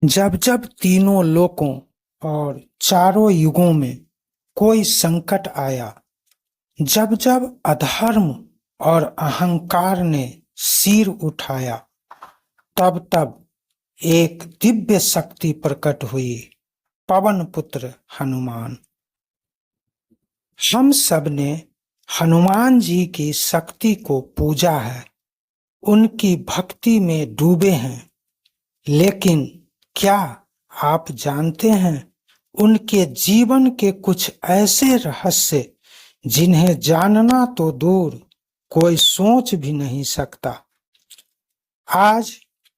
जब जब तीनों लोकों और चारों युगों में कोई संकट आया, जब जब अधर्म और अहंकार ने सिर उठाया, तब तब एक दिव्य शक्ति प्रकट हुई, पवन पुत्र हनुमान। हम सब ने हनुमान जी की शक्ति को पूजा है, उनकी भक्ति में डूबे हैं। लेकिन क्या आप जानते हैं उनके जीवन के कुछ ऐसे रहस्य जिन्हें जानना तो दूर कोई सोच भी नहीं सकता। आज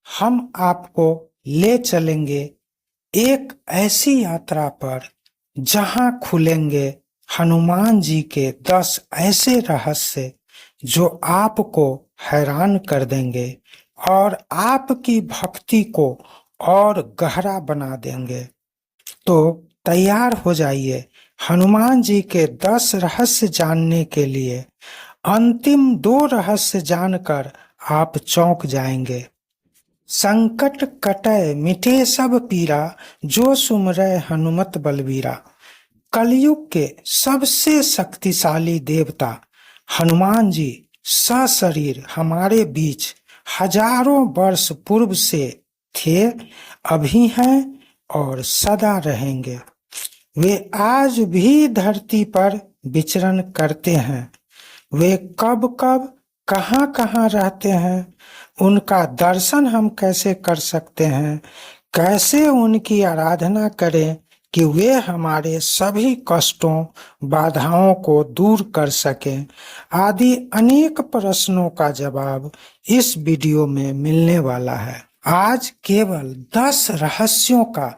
हम आपको ले चलेंगे एक ऐसी यात्रा पर जहां खुलेंगे हनुमान जी के 10 ऐसे रहस्य जो आपको हैरान कर देंगे और आपकी भक्ति को और गहरा बना देंगे। तो तैयार हो जाइए हनुमान जी के 10 रहस्य जानने के लिए। अंतिम 2 रहस्य जानकर आप चौंक जाएंगे। संकट कटै मिटे सब पीरा, जो सुमरै हनुमत बलबीरा। कलयुग के सबसे शक्तिशाली देवता हनुमान जी सशरीर हमारे बीच हजारों वर्ष पूर्व से थे, अभी हैं और सदा रहेंगे। वे आज भी धरती पर विचरण करते हैं। वे कब कब कहाँ कहाँ रहते हैं, उनका दर्शन हम कैसे कर सकते हैं, कैसे उनकी आराधना करें कि वे हमारे सभी कष्टों बाधाओं को दूर कर सकें, आदि अनेक प्रश्नों का जवाब इस वीडियो में मिलने वाला है। आज केवल 10 रहस्यों का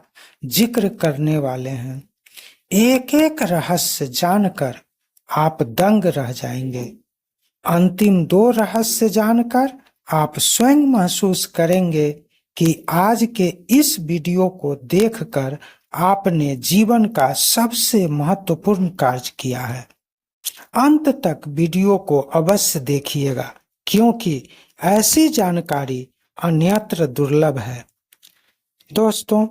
जिक्र करने वाले हैं। एक एक रहस्य जानकर आप दंग रह जाएंगे। अंतिम 2 रहस्य जानकर आप स्वयं महसूस करेंगे कि आज के इस वीडियो को देखकर आपने जीवन का सबसे महत्वपूर्ण कार्य किया है। अंत तक वीडियो को अवश्य देखिएगा, क्योंकि ऐसी जानकारी अन्यत्र दुर्लभ है। दोस्तों,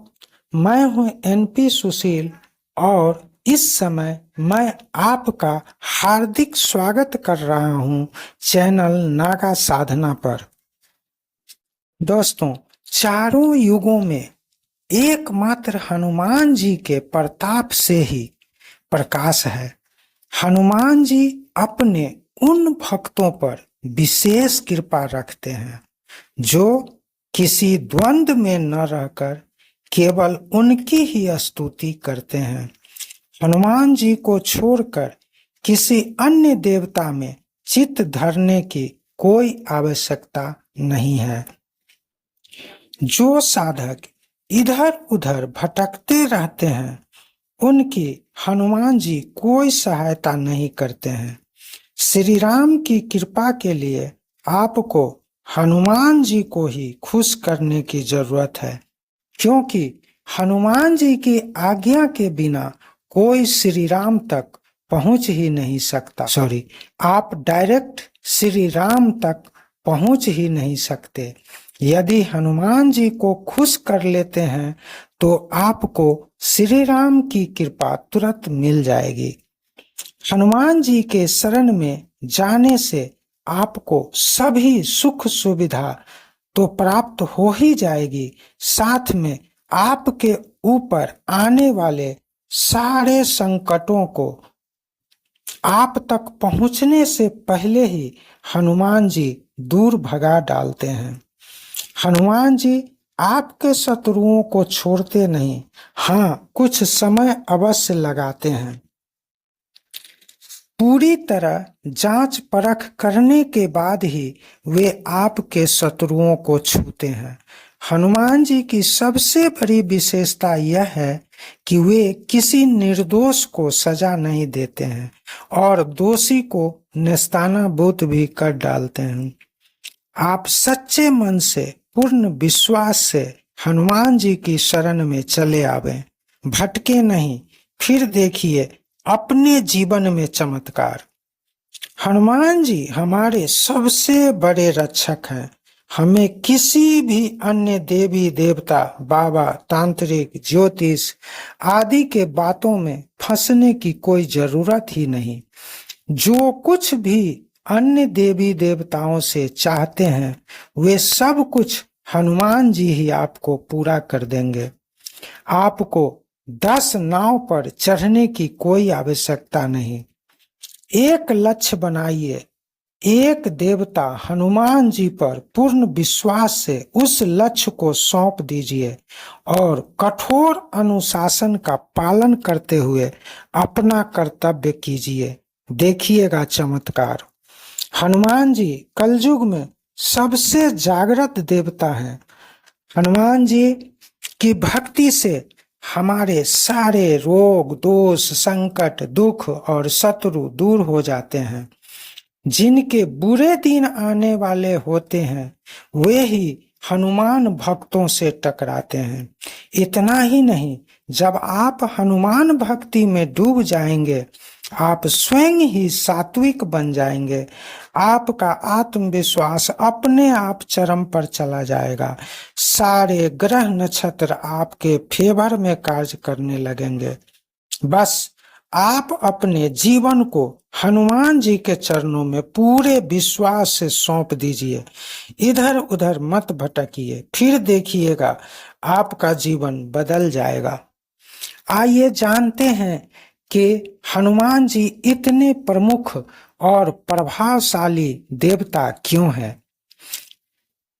मैं हूं एनपी सुशील और इस समय मैं आपका हार्दिक स्वागत कर रहा हूं चैनल नागा साधना पर। दोस्तों, चारों युगों में एकमात्र हनुमान जी के प्रताप से ही प्रकाश है। हनुमान जी अपने उन भक्तों पर विशेष कृपा रखते हैं जो किसी द्वंद्व में न रहकर केवल उनकी ही स्तुति करते हैं। हनुमान जी को छोड़कर किसी अन्य देवता में चित्त धरने की कोई आवश्यकता नहीं है। जो साधक इधर उधर भटकते रहते हैं, उनकी हनुमान जी कोई सहायता नहीं करते हैं। श्री राम की कृपा के लिए आपको हनुमान जी को ही खुश करने की जरूरत है, क्योंकि हनुमान जी की आज्ञा के बिना कोई श्री राम तक पहुंच ही नहीं सकता। आप डायरेक्ट श्री राम तक पहुंच ही नहीं सकते। यदि हनुमान जी को खुश कर लेते हैं तो आपको श्री राम की कृपा तुरंत मिल जाएगी। हनुमान जी के शरण में जाने से आपको सभी सुख सुविधा तो प्राप्त हो ही जाएगी, साथ में आपके ऊपर आने वाले सारे संकटों को आप तक पहुंचने से पहले ही हनुमान जी दूर भगा डालते हैं। हनुमान जी आपके शत्रुओं को छोड़ते नहीं, हाँ, कुछ समय अवश्य लगाते हैं। पूरी तरह जांच परख करने के बाद ही वे आपके शत्रुओं को छूते हैं। हनुमान जी की सबसे बड़ी विशेषता यह है कि वे किसी निर्दोष को सजा नहीं देते हैं और दोषी को नेस्तानाबूत भी कर डालते हैं। आप सच्चे मन से, पूर्ण विश्वास से हनुमान जी की शरण में चले आवें, भटके नहीं। फिर देखिए अपने जीवन में चमत्कार। हनुमान जी हमारे सबसे बड़े रक्षक हैं। हमें किसी भी अन्य देवी देवता, बाबा, तांत्रिक, ज्योतिष आदि के बातों में फंसने की कोई जरूरत ही नहीं। जो कुछ भी अन्य देवी देवताओं से चाहते हैं वे सब कुछ हनुमान जी ही आपको पूरा कर देंगे। आपको 10 नाव पर चढ़ने की कोई आवश्यकता नहीं। एक लक्ष्य बनाइए, एक देवता हनुमान जी पर पूर्ण विश्वास से उस लक्ष्य को सौंप दीजिए और कठोर अनुशासन का पालन करते हुए अपना कर्तव्य कीजिए। देखिएगा चमत्कार। हनुमान जी कलयुग में सबसे जागृत देवता हैं। हनुमान जी की भक्ति से हमारे सारे रोग, दोष, संकट, दुख और शत्रु दूर हो जाते हैं। जिनके बुरे दिन आने वाले होते हैं वे ही हनुमान भक्तों से टकराते हैं। इतना ही नहीं, जब आप हनुमान भक्ति में डूब जाएंगे आप स्वयं ही सात्विक बन जाएंगे। आपका आत्मविश्वास अपने आप चरम पर चला जाएगा। सारे ग्रह नक्षत्र आपके फेवर में कार्य करने लगेंगे। बस आप अपने जीवन को हनुमान जी के चरणों में पूरे विश्वास से सौंप दीजिए। इधर उधर मत भटकिए, फिर देखिएगा आपका जीवन बदल जाएगा। आइए जानते हैं कि हनुमान जी इतने प्रमुख और प्रभावशाली देवता क्यों हैं।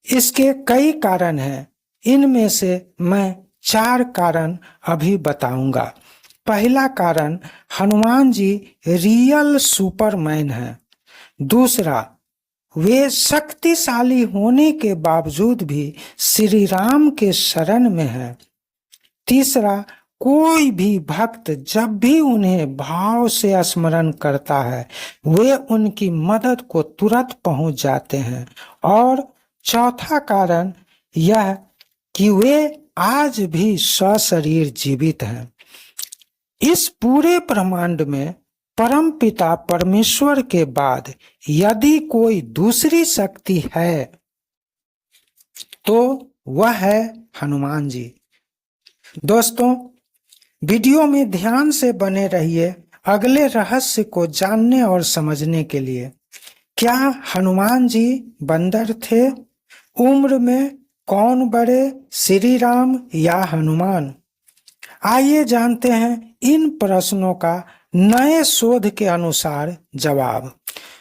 इसके कई कारण हैं। इनमें से मैं 4 कारण अभी बताऊंगा। पहला कारण, हनुमान जी रियल सुपरमैन हैं। दूसरा, वे शक्तिशाली होने के बावजूद भी श्री राम के शरण में हैं। तीसरा, कोई भी भक्त जब भी उन्हें भाव से स्मरण करता है वे उनकी मदद को तुरंत पहुंच जाते हैं। और चौथा कारण यह कि वे आज भी सशरीर जीवित हैं। इस पूरे ब्रह्मांड में परम पिता परमेश्वर के बाद यदि कोई दूसरी शक्ति है तो वह है हनुमान जी। दोस्तों, वीडियो में ध्यान से बने रहिए अगले रहस्य को जानने और समझने के लिए। क्या हनुमान जी बंदर थे? उम्र में कौन बड़े, श्री राम या हनुमान? आइए जानते हैं इन प्रश्नों का नए शोध के अनुसार जवाब।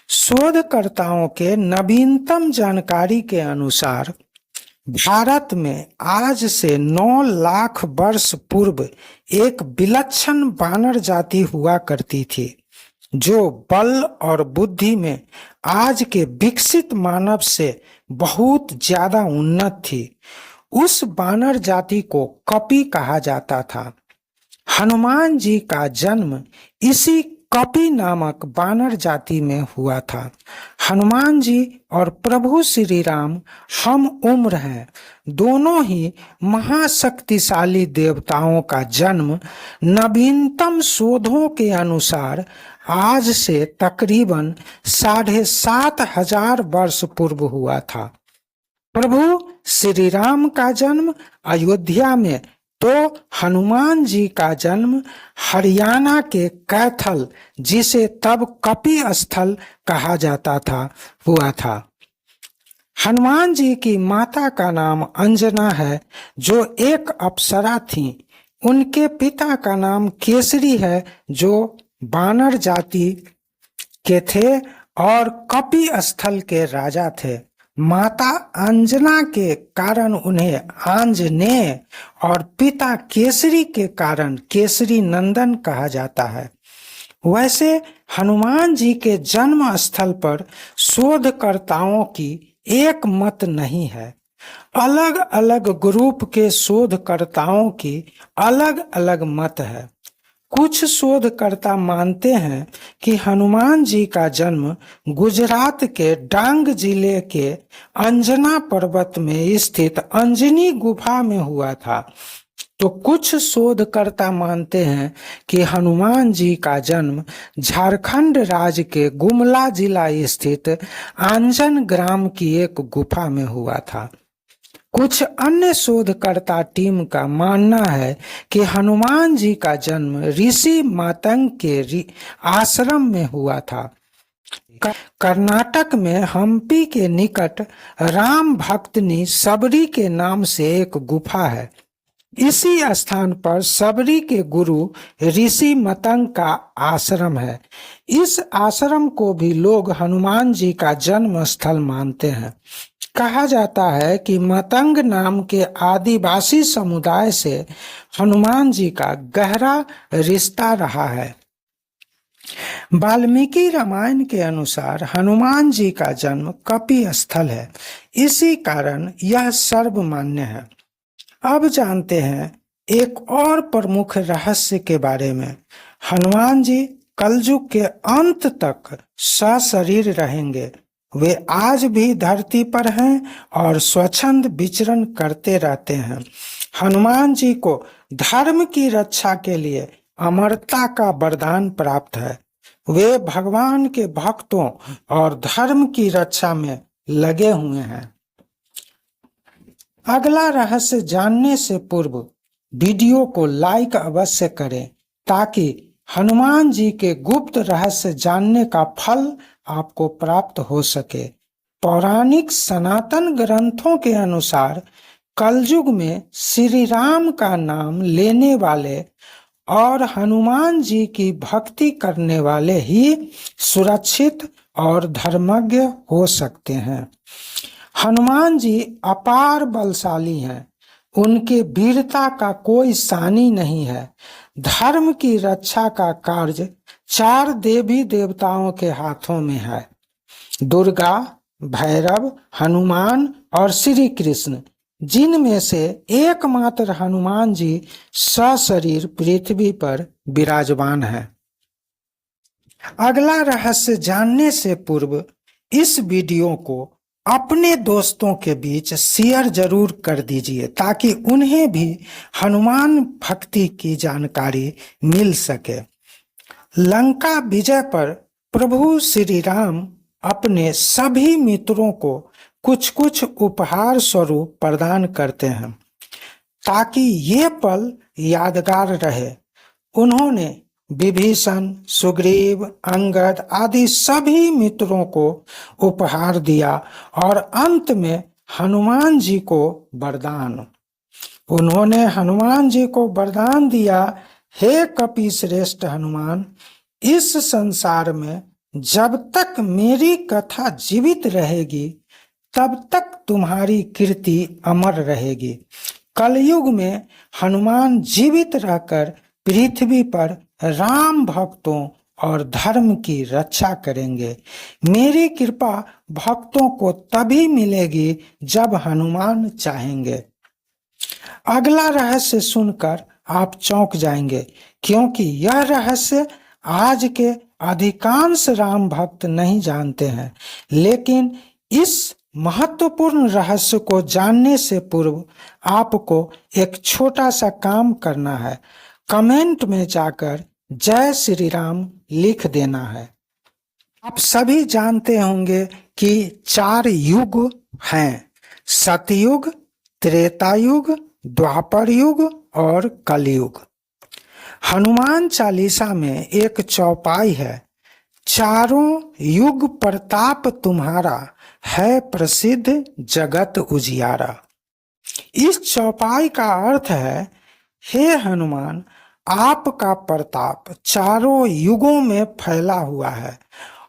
शोधकर्ताओं के नवीनतम जानकारी के अनुसार भारत में आज से 9 लाख वर्ष पूर्व एक विलक्षण वानर जाति हुआ करती थी जो बल और बुद्धि में आज के विकसित मानव से बहुत ज्यादा उन्नत थी। उस वानर जाति को कपि कहा जाता था। हनुमान जी का जन्म इसी कपि नामक वानर जाति में हुआ था। हनुमान जी और प्रभु श्री राम हम उम्र हैं। दोनों ही महाशक्तिशाली देवताओं का जन्म नवीनतम शोधों के अनुसार आज से तकरीबन 7,500 वर्ष पूर्व हुआ था। प्रभु श्री राम का जन्म अयोध्या में तो हनुमान जी का जन्म हरियाणा के कैथल, जिसे तब कपि स्थल कहा जाता था, हुआ था। हनुमान जी की माता का नाम अंजना है जो एक अप्सरा थी। उनके पिता का नाम केसरी है जो वानर जाति के थे और कपि स्थल के राजा थे। माता अंजना के कारण उन्हें आंजनेय और पिता केसरी के कारण केसरी नंदन कहा जाता है। वैसे हनुमान जी के जन्म स्थल पर शोधकर्ताओं की एक मत नहीं है। अलग अलग ग्रुप के शोधकर्ताओं की अलग अलग मत है। कुछ शोधकर्ता मानते हैं कि हनुमान जी का जन्म गुजरात के डांग जिले के अंजना पर्वत में स्थित अंजनी गुफा में हुआ था। तो कुछ शोधकर्ता मानते हैं कि हनुमान जी का जन्म झारखंड राज्य के गुमला जिला स्थित आंजन ग्राम की एक गुफा में हुआ था। कुछ अन्य शोधकर्ता टीम का मानना है कि हनुमान जी का जन्म ऋषि मातंग के आश्रम में हुआ था। कर्नाटक में हम्पी के निकट राम भक्तनी सबरी के नाम से एक गुफा है। इसी स्थान पर सबरी के गुरु ऋषि मतंग का आश्रम है। इस आश्रम को भी लोग हनुमान जी का जन्म स्थल मानते हैं। कहा जाता है कि मतंग नाम के आदिवासी समुदाय से हनुमान जी का गहरा रिश्ता रहा है। वाल्मीकि रामायण के अनुसार हनुमान जी का जन्म कपि स्थल है, इसी कारण यह सर्वमान्य है। अब जानते हैं एक और प्रमुख रहस्य के बारे में। हनुमान जी कलयुग के अंत तक सशरीर रहेंगे। वे आज भी धरती पर हैं और स्वच्छंद विचरण करते रहते हैं। हनुमान जी को धर्म की रक्षा के लिए अमरता का वरदान प्राप्त है। वे भगवान के भक्तों और धर्म की रक्षा में लगे हुए हैं। अगला रहस्य जानने से पूर्व वीडियो को लाइक अवश्य करें ताकि हनुमान जी के गुप्त रहस्य जानने का फल आपको प्राप्त हो सके। पौराणिक सनातन ग्रंथों के अनुसार कलयुग में श्री राम का नाम लेने वाले और हनुमान जी की भक्ति करने वाले ही सुरक्षित और धर्मज्ञ हो सकते हैं। हनुमान जी अपार बलशाली हैं। उनके वीरता का कोई सानी नहीं है। धर्म की रक्षा का कार्य 4 देवी देवताओं के हाथों में है, दुर्गा, भैरव, हनुमान और श्री कृष्ण, जिनमें से एकमात्र हनुमान जी सशरीर पृथ्वी पर विराजमान है। अगला रहस्य जानने से पूर्व इस वीडियो को अपने दोस्तों के बीच शेयर जरूर कर दीजिए ताकि उन्हें भी हनुमान भक्ति की जानकारी मिल सके। लंका विजय पर प्रभु श्री राम अपने सभी मित्रों को कुछ कुछ उपहार स्वरूप प्रदान करते हैं ताकि ये पल यादगार रहे। उन्होंने विभीषण, सुग्रीव, अंगद आदि सभी मित्रों को उपहार दिया और अंत में हनुमान जी को वरदान। उन्होंने हनुमान जी को वरदान दिया, हे कपि श्रेष्ठ हनुमान, इस संसार में जब तक मेरी कथा जीवित रहेगी तब तक तुम्हारी कीर्ति अमर रहेगी। कलयुग में हनुमान जीवित रहकर पृथ्वी पर राम भक्तों और धर्म की रक्षा करेंगे। मेरी कृपा भक्तों को तभी मिलेगी जब हनुमान चाहेंगे। अगला रहस्य सुनकर आप चौंक जाएंगे, क्योंकि यह रहस्य आज के अधिकांश राम भक्त नहीं जानते हैं। लेकिन इस महत्वपूर्ण रहस्य को जानने से पूर्व आपको एक छोटा सा काम करना है। कमेंट में जाकर जय श्री राम लिख देना है। आप सभी जानते होंगे कि 4 युग हैं, सतयुग, त्रेता युग, द्वापर युग और कलयुग। हनुमान चालीसा में एक चौपाई है, चारों युग प्रताप तुम्हारा है प्रसिद्ध जगत उजियारा। इस चौपाई का अर्थ है, हे हनुमान, आपका प्रताप चारों युगों में फैला हुआ है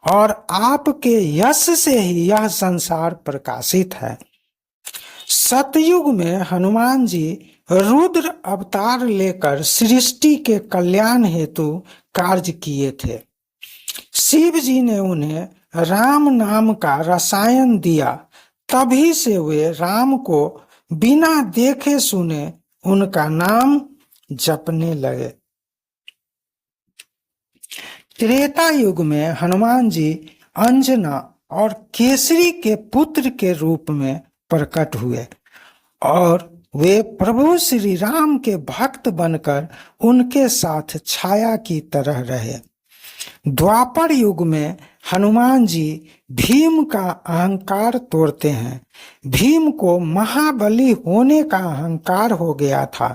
और आपके यश से ही यह संसार प्रकाशित है। सतयुग में हनुमान जी रुद्र अवतार लेकर सृष्टि के कल्याण हेतु कार्य किए थे। शिव जी ने उन्हें राम नाम का रसायन दिया, तभी से वे राम को बिना देखे सुने उनका नाम जपने लगे। त्रेता युग में हनुमान जी अंजना और केसरी के पुत्र के रूप में प्रकट हुए और वे प्रभु श्री राम के भक्त बनकर उनके साथ छाया की तरह रहे। द्वापर युग में हनुमान जी भीम का अहंकार तोड़ते हैं। भीम को महाबली होने का अहंकार हो गया था।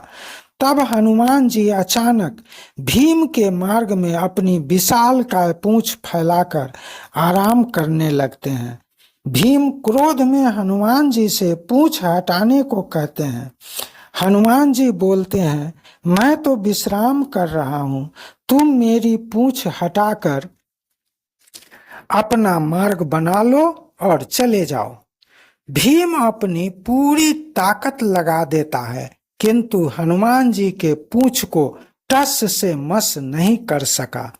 तब हनुमान जी अचानक भीम के मार्ग में अपनी विशालकाय पूंछ फैलाकर आराम करने लगते हैं। भीम क्रोध में हनुमान जी से पूंछ हटाने को कहते हैं। हनुमान जी बोलते हैं, मैं तो विश्राम कर रहा हूं, तुम मेरी पूंछ हटाकर अपना मार्ग बना लो और चले जाओ। भीम अपनी पूरी ताकत लगा देता है, किंतु हनुमान जी के पूंछ को टस से मस नहीं कर सका।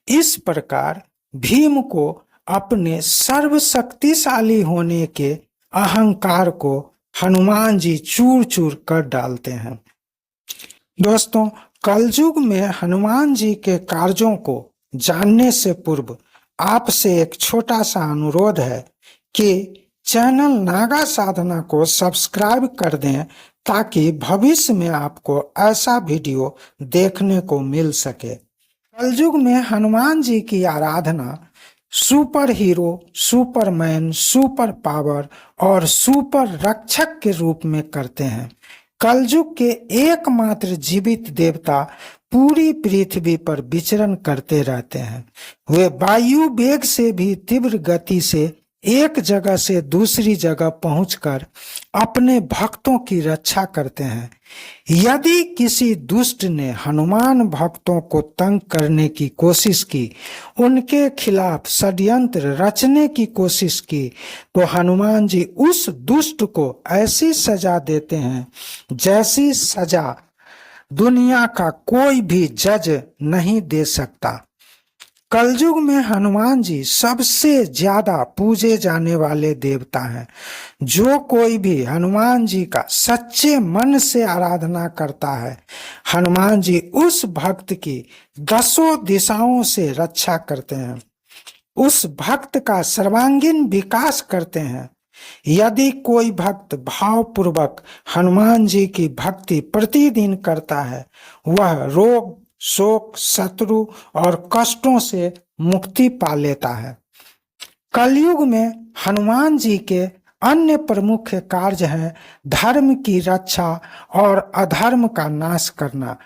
इस प्रकार भीम को अपने सर्वशक्तिशाली होने के अहंकार को हनुमान जी चूर चूर कर डालते हैं। दोस्तों, कलयुग में हनुमान जी के कार्यों को जानने से पूर्व आपसे एक छोटा सा अनुरोध है कि चैनल नागा साधना को सब्सक्राइब कर दें, ताकि भविष्य में आपको ऐसा वीडियो देखने को मिल सके। कलयुग में हनुमान जी की आराधना super hero, superman, super power और सुपर रक्षक के रूप में करते हैं। कलयुग के एकमात्र जीवित देवता पूरी पृथ्वी पर विचरण करते रहते हैं। वे वायु वेग से भी तीव्र गति से एक जगह से दूसरी जगह पहुंचकर अपने भक्तों की रक्षा करते हैं। यदि किसी दुष्ट ने हनुमान भक्तों को तंग करने की कोशिश की, उनके खिलाफ षड्यंत्र रचने की कोशिश की, तो हनुमान जी उस दुष्ट को ऐसी सजा देते हैं जैसी सजा दुनिया का कोई भी जज नहीं दे सकता। कलयुग में हनुमान जी सबसे ज्यादा पूजे जाने वाले देवता हैं। जो कोई भी हनुमान जी का सच्चे मन से आराधना करता है, हनुमान जी उस भक्त की 10 दिशाओं से रक्षा करते हैं, उस भक्त का सर्वांगीण विकास करते हैं। यदि कोई भक्त भावपूर्वक हनुमान जी की भक्ति प्रतिदिन करता है, वह रोग, शोक, शत्रु और कष्टों से मुक्ति पा लेता है। कलयुग में हनुमान जी के अन्य प्रमुख कार्य हैं धर्म की रक्षा और अधर्म का नाश करना,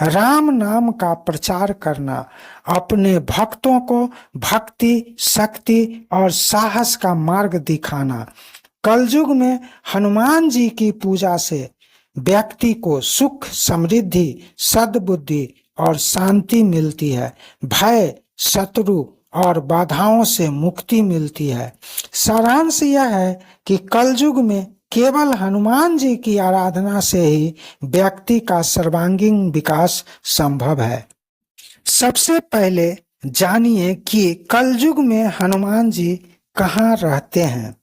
राम नाम का प्रचार करना, अपने भक्तों को भक्ति, शक्ति और साहस का मार्ग दिखाना। कलयुग में हनुमान जी की पूजा से व्यक्ति को सुख, समृद्धि, सद्बुद्धि और शांति मिलती है। भय, शत्रु और बाधाओं से मुक्ति मिलती है। सारांश यह है कि कलयुग में केवल हनुमान जी की आराधना से ही व्यक्ति का सर्वांगीण विकास संभव है। सबसे पहले जानिए कि कलयुग में हनुमान जी कहाँ रहते हैं।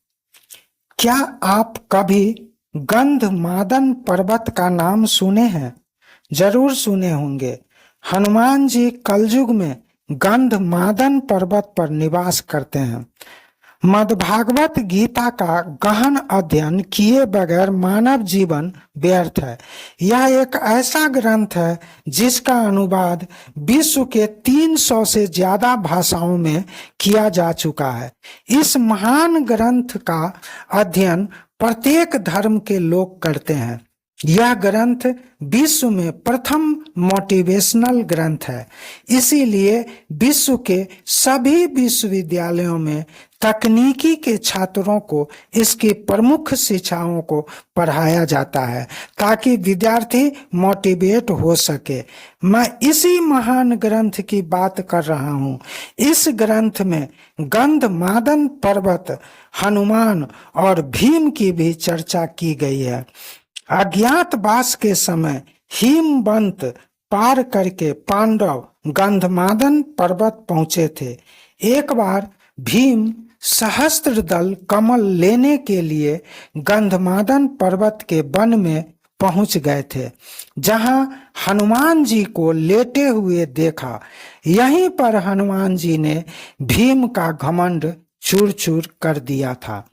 क्या आप कभी गंधमादन पर्वत का नाम सुने हैं? जरूर सुने होंगे। हनुमान जी कलयुग में गंधमादन पर्वत पर निवास करते हैं। मद्भागवत गीता का गहन अध्ययन किए बगैर मानव जीवन व्यर्थ है। यह एक ऐसा ग्रंथ है जिसका अनुवाद विश्व के 300 से ज्यादा भाषाओं में किया जा चुका है। इस महान ग्रंथ का अध्ययन प्रत्येक धर्म के लोग करते हैं। यह ग्रंथ विश्व में प्रथम मोटिवेशनल ग्रंथ है। इसीलिए विश्व के सभी विश्वविद्यालयों में तकनीकी के छात्रों को इसकी प्रमुख शिक्षाओं को पढ़ाया जाता है, ताकि विद्यार्थी मोटिवेट हो सके। मैं इसी महान ग्रंथ की बात कर रहा हूँ। इस ग्रंथ में गंधमादन पर्वत, हनुमान और भीम की भी चर्चा की गई है। अज्ञातवास के समय हिमवंत पार करके पांडव गंधमादन पर्वत पहुंचे थे। एक बार भीम सहस्त्र दल कमल लेने के लिए गंधमादन पर्वत के वन में पहुंच गए थे, जहां हनुमान जी को लेटे हुए देखा। यहीं पर हनुमान जी ने भीम का घमंड चूर चूर कर दिया था।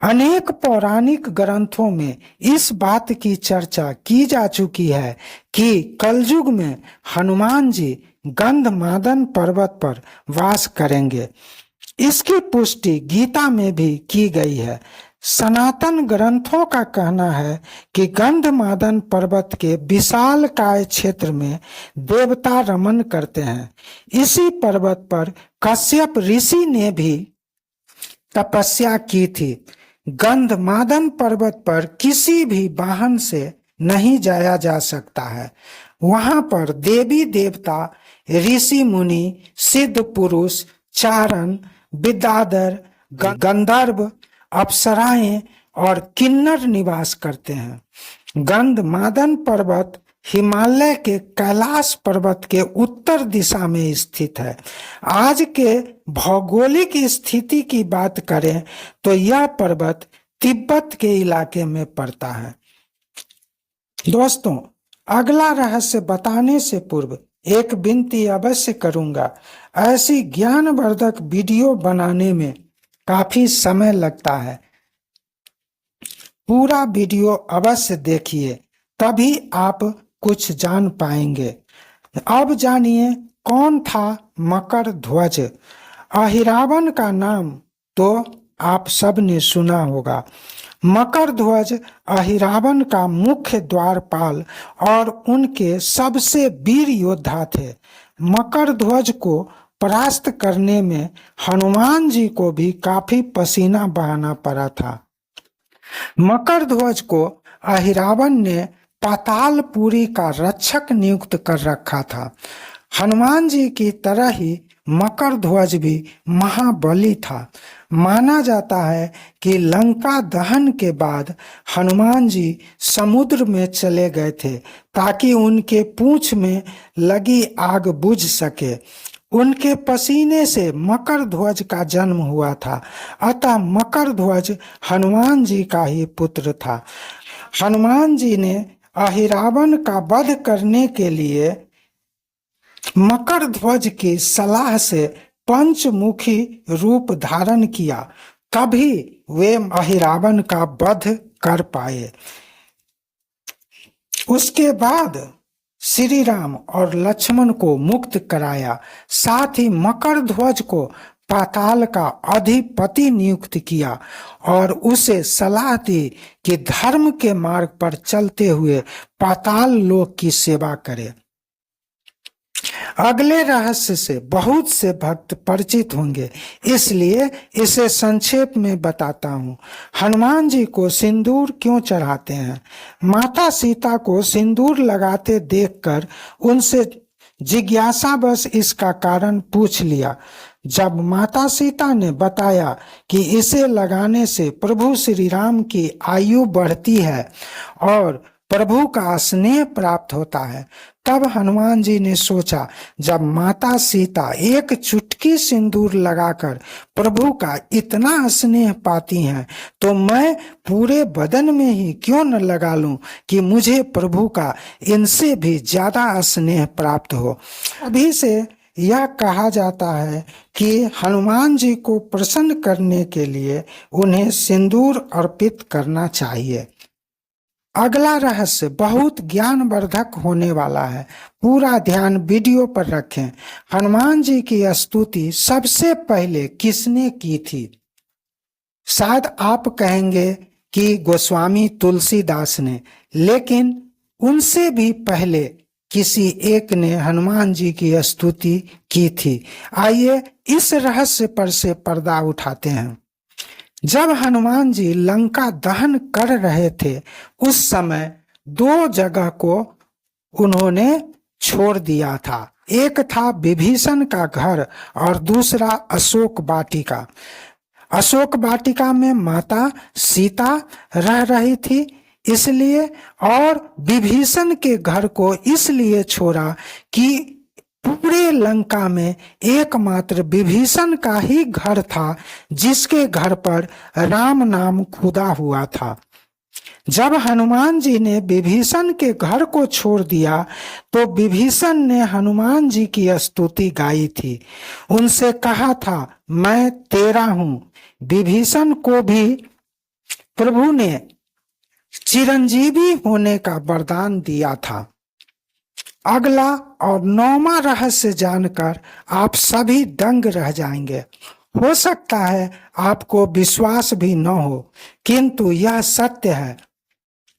अनेक पौराणिक ग्रंथों में इस बात की चर्चा की जा चुकी है कि कलयुग में हनुमान जी गंधमादन पर्वत पर वास करेंगे। इसकी पुष्टि गीता में भी की गई है। सनातन ग्रंथों का कहना है कि गंधमादन पर्वत के विशालकाय क्षेत्र में देवता रमन करते हैं। इसी पर्वत पर कश्यप ऋषि ने भी तपस्या की थी। गंधमादन पर्वत पर किसी भी वाहन से नहीं जाया जा सकता है। वहां पर देवी देवता, ऋषि मुनि, सिद्ध पुरुष, चारण, विद्याधर, गंधर्व, अप्सराएं और किन्नर निवास करते हैं। गंधमादन पर्वत हिमालय के कैलाश पर्वत के उत्तर दिशा में स्थित है। आज के भौगोलिक स्थिति की बात करें तो यह पर्वत तिब्बत के इलाके में पड़ता है। दोस्तों, अगला रहस्य बताने से पूर्व एक विनती अवश्य करूंगा। ऐसी ज्ञानवर्धक वीडियो बनाने में काफी समय लगता है। पूरा वीडियो अवश्य देखिए, तभी आप कुछ जान पाएंगे। अब जानिए कौन था मकर ध्वज। अहिरावण का नाम तो आप सब ने सुना होगा। मकर ध्वज अहिरावण का मुख्य द्वारपाल और उनके सबसे वीर योद्धा थे। मकर ध्वज को परास्त करने में हनुमान जी को भी काफी पसीना बहाना पड़ा था। मकर ध्वज को अहिरावण ने पातालपुरी का रक्षक नियुक्त कर रखा था। हनुमान जी की तरह ही मकर ध्वज भी महाबली था। माना जाता है कि लंका दहन के बाद हनुमान जी समुद्र में चले गए थे ताकि उनके पूंछ में लगी आग बुझ सके। उनके पसीने से मकर ध्वज का जन्म हुआ था। अतः मकर ध्वज हनुमान जी का ही पुत्र था। हनुमान जी ने अहिरावण का वध करने के लिए मकर ध्वज की सलाह से पंचमुखी रूप धारण किया, तभी वे अहिरावण का वध कर पाए। उसके बाद श्री राम और लक्ष्मण को मुक्त कराया। साथ ही मकर ध्वज को पाताल का अधिपति नियुक्त किया और उसे सलाह दी कि धर्म के मार्ग पर चलते हुए पाताल लोक की सेवा करे। अगले रहस्य से बहुत से भक्त परिचित होंगे, इसलिए इसे संक्षेप में बताता हूँ। हनुमान जी को सिंदूर क्यों चढ़ाते हैं? माता सीता को सिंदूर लगाते देखकर उनसे जिज्ञासावश इसका कारण पूछ लिया। जब माता सीता ने बताया कि इसे लगाने से प्रभु श्री राम की आयु बढ़ती है और प्रभु का स्नेह प्राप्त होता है, तब हनुमान जी ने सोचा, जब माता सीता एक चुटकी सिंदूर लगाकर प्रभु का इतना स्नेह पाती हैं, तो मैं पूरे बदन में ही क्यों न लगा लूं कि मुझे प्रभु का इनसे भी ज्यादा स्नेह प्राप्त हो। अभी से यह कहा जाता है कि हनुमान जी को प्रसन्न करने के लिए उन्हें सिंदूर अर्पित करना चाहिए। अगला रहस्य बहुत ज्ञानवर्धक होने वाला है। पूरा ध्यान वीडियो पर रखें। हनुमान जी की स्तुति सबसे पहले किसने की थी? शायद आप कहेंगे कि गोस्वामी तुलसीदास ने, लेकिन उनसे भी पहले किसी एक ने हनुमान जी की स्तुति की थी। आइए इस रहस्य पर से पर्दा उठाते हैं। जब हनुमान जी लंका दहन कर रहे थे, उस समय दो जगह को उन्होंने छोड़ दिया था। एक था विभीषण का घर और दूसरा अशोक वाटिका। अशोक वाटिका में माता सीता रह रही थी इसलिए, और विभीषण के घर को इसलिए छोड़ा कि पूरे लंका में एकमात्र विभीषण का ही घर था जिसके घर पर राम नाम खुदा हुआ था। जब हनुमान जी ने विभीषण के घर को छोड़ दिया तो विभीषण ने हनुमान जी की स्तुति गाई थी। उनसे कहा था, मैं तेरा हूँ। विभीषण को भी प्रभु ने चिरंजीवी होने का वरदान दिया था। अगला और 9वां रहस्य जानकर आप सभी दंग रह जाएंगे। हो सकता है आपको विश्वास भी न हो, किंतु यह सत्य है।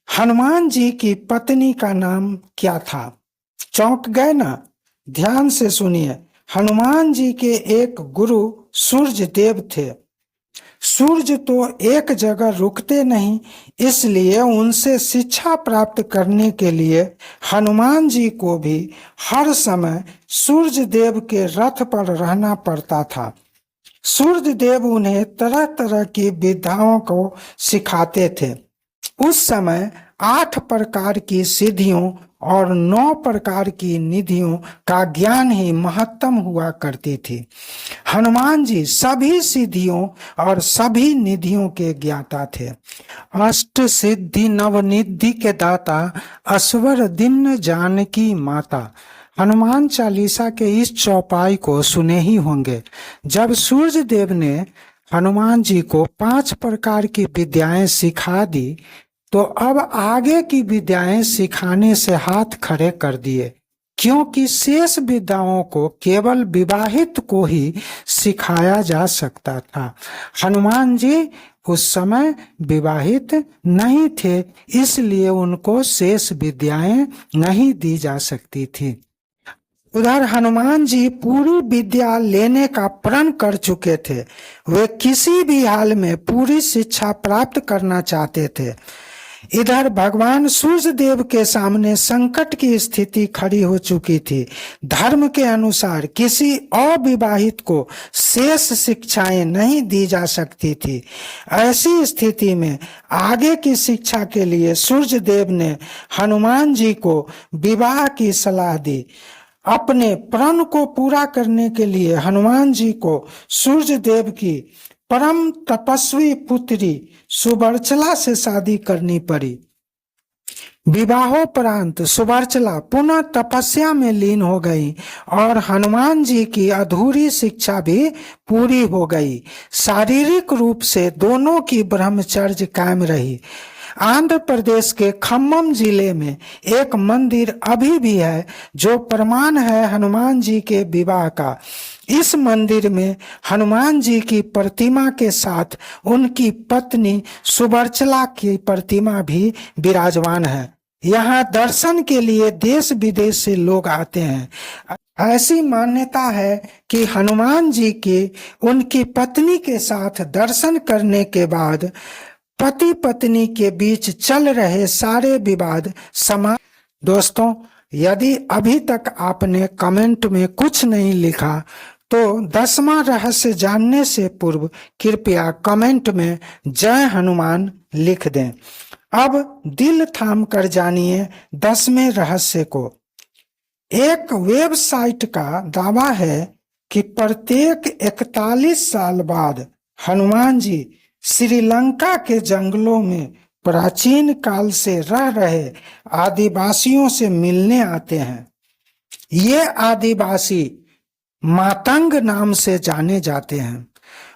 हनुमान जी की पत्नी का नाम क्या था? चौंक गए ना? ध्यान से सुनिए। हनुमान जी के एक गुरु सूर्य देव थे। सूर्य तो एक जगह रुकते नहीं, इसलिए उनसे शिक्षा प्राप्त करने के लिए हनुमान जी को भी हर समय सूर्य देव के रथ पर रहना पड़ता था। सूर्य देव उन्हें तरह तरह की विद्याओं को सिखाते थे। उस समय 8 प्रकार की सिद्धियों और 9 प्रकार की निधियों का ज्ञान ही महत्तम हुआ करती थी। हनुमान जी सभी सिद्धियों और सभी निधियों के ज्ञाता थे। अष्ट सिद्धि नवनिधि के दाता, असवर दिन जानकी माता। हनुमान चालीसा के इस चौपाई को सुने ही होंगे। जब सूर्य देव ने हनुमान जी को 5 प्रकार की विद्याएं सिखा दी, तो अब आगे की विद्याएं सिखाने से हाथ खड़े कर दिए, क्योंकि शेष विद्याओं को केवल विवाहित को ही सिखाया जा सकता था। हनुमान जी उस समय विवाहित नहीं थे, इसलिए उनको शेष विद्याएं नहीं दी जा सकती थी। उधर हनुमान जी पूरी विद्या लेने का प्रण कर चुके थे। वे किसी भी हाल में पूरी शिक्षा प्राप्त करना चाहते थे। इधर भगवान सूर्य देव के सामने संकट की स्थिति खड़ी हो चुकी थी। धर्म के अनुसार किसी अविवाहित को शेष शिक्षाएं नहीं दी जा सकती थी। ऐसी स्थिति में आगे की शिक्षा के लिए सूर्य देव ने हनुमान जी को विवाह की सलाह दी। अपने प्रण को पूरा करने के लिए हनुमान जी को सूर्य देव की परम तपस्वी पुत्री सुवर्चला से शादी करनी पड़ी। विवाहोपरांत सुवर्चला पुनः तपस्या में लीन हो गई और हनुमान जी की अधूरी शिक्षा भी पूरी हो गई। शारीरिक रूप से दोनों की ब्रह्मचर्य कायम रही। आंध्र प्रदेश के खम्मम जिले में एक मंदिर अभी भी है, जो प्रमाण है हनुमान जी के विवाह का। इस मंदिर में हनुमान जी की प्रतिमा के साथ उनकी पत्नी सुवर्चला की प्रतिमा भी विराजमान है। यहाँ दर्शन के लिए देश विदेश से लोग आते हैं। ऐसी मान्यता है कि हनुमान जी के उनकी पत्नी के साथ दर्शन करने के बाद पति पत्नी के बीच चल रहे सारे विवाद समाप्त। दोस्तों, यदि अभी तक आपने कमेंट में कुछ नहीं लिखा, तो 10वां रहस्य जानने से पूर्व कृपया कमेंट में जय हनुमान लिख दें। अब दिल थाम कर जानिए 10वें रहस्य को। एक वेबसाइट का दावा है कि प्रत्येक 41 साल बाद हनुमान जी श्रीलंका के जंगलों में प्राचीन काल से रह रहे आदिवासियों से मिलने आते हैं। ये आदिवासी मातंग नाम से जाने जाते हैं।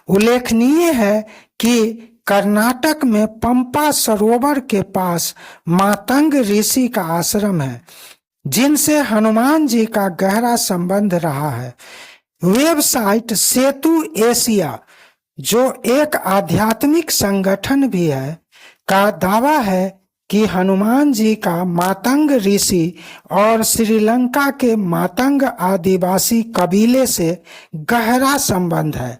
उल्लेखनीय है कि कर्नाटक में पंपा सरोवर के पास मातंग ऋषि का आश्रम है, जिनसे हनुमान जी का गहरा संबंध रहा है। वेबसाइट सेतु एशिया, जो एक आध्यात्मिक संगठन भी है, का दावा है कि हनुमान जी का मातंग ऋषि और श्रीलंका के मातंग आदिवासी कबीले से गहरा संबंध है।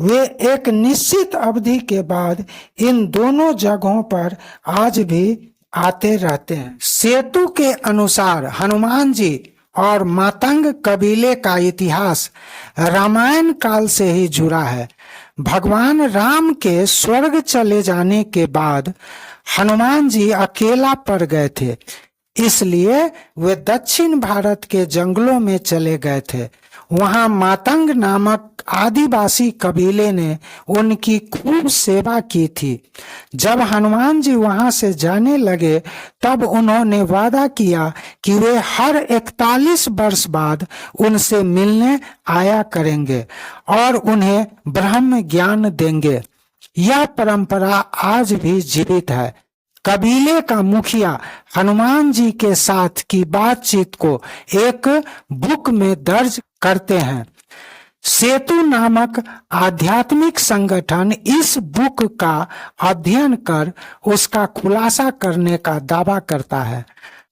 वे एक निश्चित अवधि के बाद इन दोनों जगहों पर आज भी आते रहते हैं। सेतु के अनुसार हनुमान जी और मातंग कबीले का इतिहास रामायण काल से ही जुड़ा है। भगवान राम के स्वर्ग चले जाने के बाद हनुमान जी अकेला पड़ गए थे, इसलिए वे दक्षिण भारत के जंगलों में चले गए थे। वहां मातंग नामक आदिवासी कबीले ने उनकी खूब सेवा की थी। जब हनुमान जी वहां से जाने लगे, तब उन्होंने वादा किया कि वे हर 41 वर्ष बाद उनसे मिलने आया करेंगे और उन्हें ब्रह्म ज्ञान देंगे। यह परंपरा आज भी जीवित है। कबीले का मुखिया हनुमान जी के साथ की बातचीत को एक बुक में दर्ज करते हैं। सेतु नामक आध्यात्मिक संगठन इस बुक का अध्ययन कर उसका खुलासा करने का दावा करता है।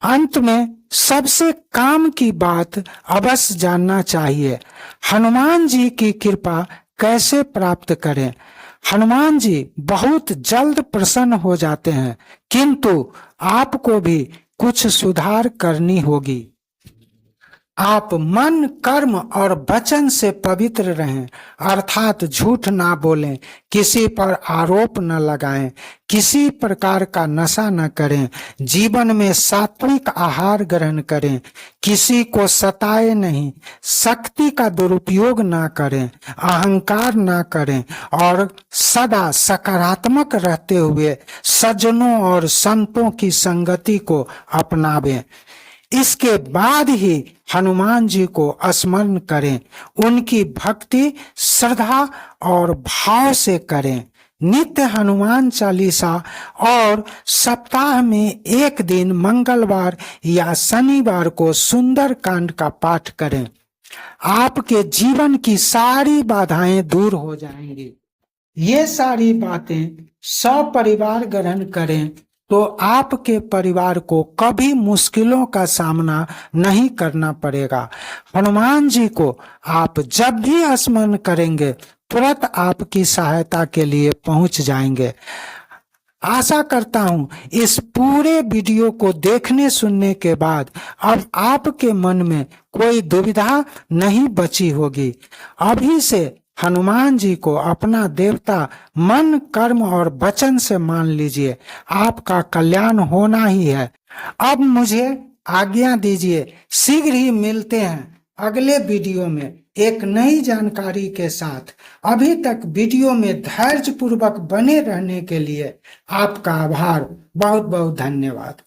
अंत में सबसे काम की बात अवश्य जानना चाहिए, हनुमान जी की कृपा कैसे प्राप्त करें। हनुमान जी बहुत जल्द प्रसन्न हो जाते हैं, किंतु आपको भी कुछ सुधार करनी होगी। आप मन, कर्म और वचन से पवित्र रहें, अर्थात झूठ ना बोलें, किसी पर आरोप न लगाएं, किसी प्रकार का नशा न करें, जीवन में सात्विक आहार ग्रहण करें, किसी को सताए नहीं, शक्ति का दुरुपयोग ना करें, अहंकार ना करें और सदा सकारात्मक रहते हुए सज्जनों और संतों की संगति को अपनावें। इसके बाद ही हनुमान जी को स्मरण करें, उनकी भक्ति श्रद्धा और भाव से करें। नित्य हनुमान चालीसा और सप्ताह में एक दिन मंगलवार या शनिवार को सुंदर कांड का पाठ करें। आपके जीवन की सारी बाधाएं दूर हो जाएंगी। ये सारी बातें सपरिवार ग्रहण करें तो आपके परिवार को कभी मुश्किलों का सामना नहीं करना पड़ेगा। हनुमान जी को आप जब भी स्मरण करेंगे तुरंत आपकी सहायता के लिए पहुंच जाएंगे। आशा करता हूं इस पूरे वीडियो को देखने सुनने के बाद अब आपके मन में कोई दुविधा नहीं बची होगी। अभी से हनुमान जी को अपना देवता मन, कर्म और वचन से मान लीजिए, आपका कल्याण होना ही है। अब मुझे आज्ञा दीजिए, शीघ्र ही मिलते हैं अगले वीडियो में एक नई जानकारी के साथ। अभी तक वीडियो में धैर्य पूर्वक बने रहने के लिए आपका आभार, बहुत बहुत धन्यवाद।